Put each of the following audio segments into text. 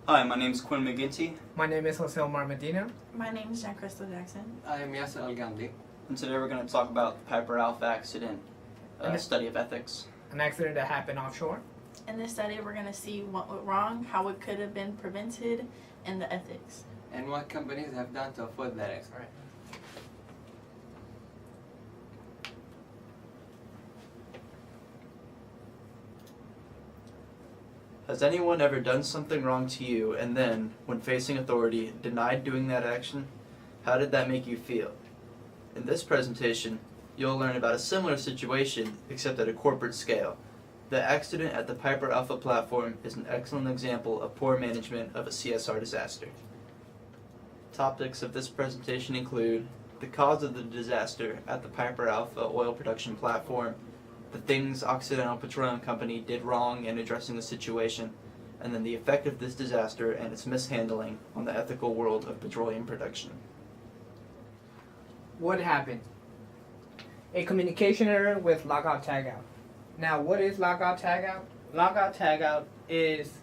Hi, my name is Quinn McGinty, My name is Jose Omar Medina. My name is Jan Crystal Jackson. I am Yasser Al-Ghamdi. and today we're going to talk about the Piper Alpha accident, Okay. study of ethics. An accident that happened offshore. In this study, we're going to see what went wrong, how it could have been prevented, and the ethics. And what companies have done to avoid that accident. Has anyone ever done something wrong to you and then, when facing authority, denied doing that action? How did that make you feel? In this presentation, you'll learn about a similar situation, except at a corporate scale. The accident at the Piper Alpha platform is an excellent example of poor management of a CSR disaster. Topics of this presentation include the cause of the disaster at the Piper Alpha oil production platform, the things Occidental Petroleum Company did wrong in addressing the situation, and then the effect of this disaster and its mishandling on the ethical world of petroleum production. What happened? A communication error with lockout tagout. Now, what is lockout tagout? Lockout tagout is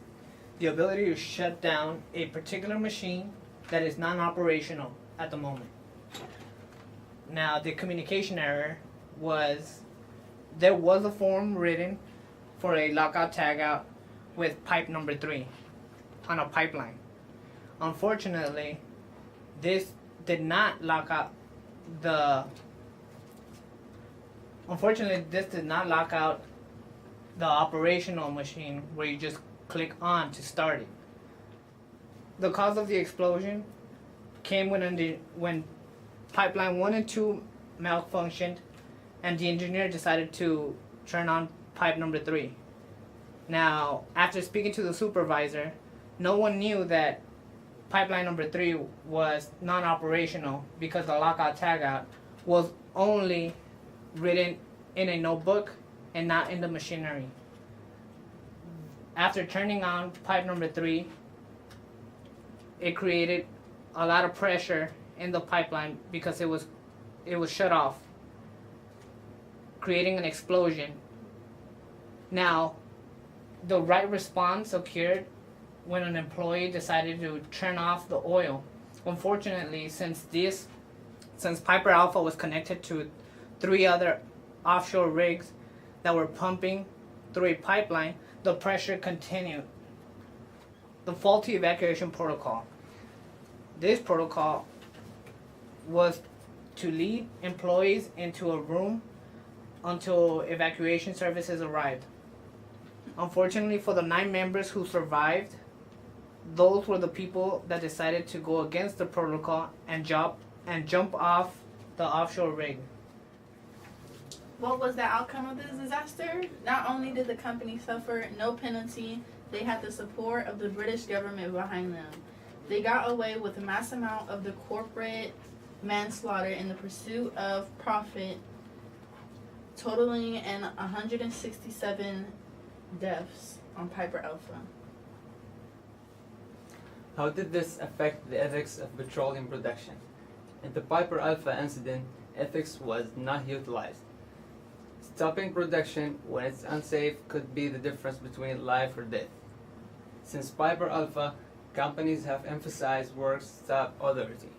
the ability to shut down a particular machine that is non-operational at the moment. Now, the communication error was there was a form written for a lockout tagout with pipe number 3 on a pipeline. Unfortunately, this did not lock out the operational machine where you just click on to start it. The cause of the explosion came when pipeline 1 and 2 malfunctioned and the engineer decided to turn on pipe number 3. Now, after speaking to the supervisor, no one knew that pipeline number 3 was non-operational because the lockout tagout was only written in a notebook and not in the machinery. After turning on pipe number 3, it created a lot of pressure in the pipeline because it was shut off, creating an explosion. Now, the right response occurred when an employee decided to turn off the oil. Unfortunately, since Piper Alpha was connected to 3 other offshore rigs that were pumping through a pipeline, the pressure continued. The faulty evacuation protocol. This protocol was to lead employees into a room until evacuation services arrived. Unfortunately for the 9 members who survived, those were the people that decided to go against the protocol and jump off the offshore rig. What was the outcome of this disaster? Not only did the company suffer no penalty, they had the support of the British government behind them. They got away with a mass amount of the corporate manslaughter in the pursuit of profit, totaling in 167 deaths on Piper Alpha. How did this affect the ethics of petroleum production? In the Piper Alpha incident, ethics was not utilized. Stopping production when it's unsafe could be the difference between life or death. Since Piper Alpha, companies have emphasized work stop authority.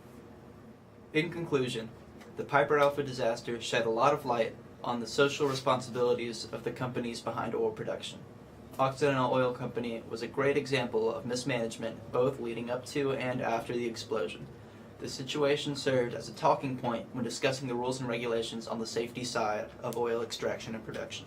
In conclusion, the Piper Alpha disaster shed a lot of light on the social responsibilities of the companies behind oil production. Occidental Oil Company was a great example of mismanagement both leading up to and after the explosion. This situation served as a talking point when discussing the rules and regulations on the safety side of oil extraction and production.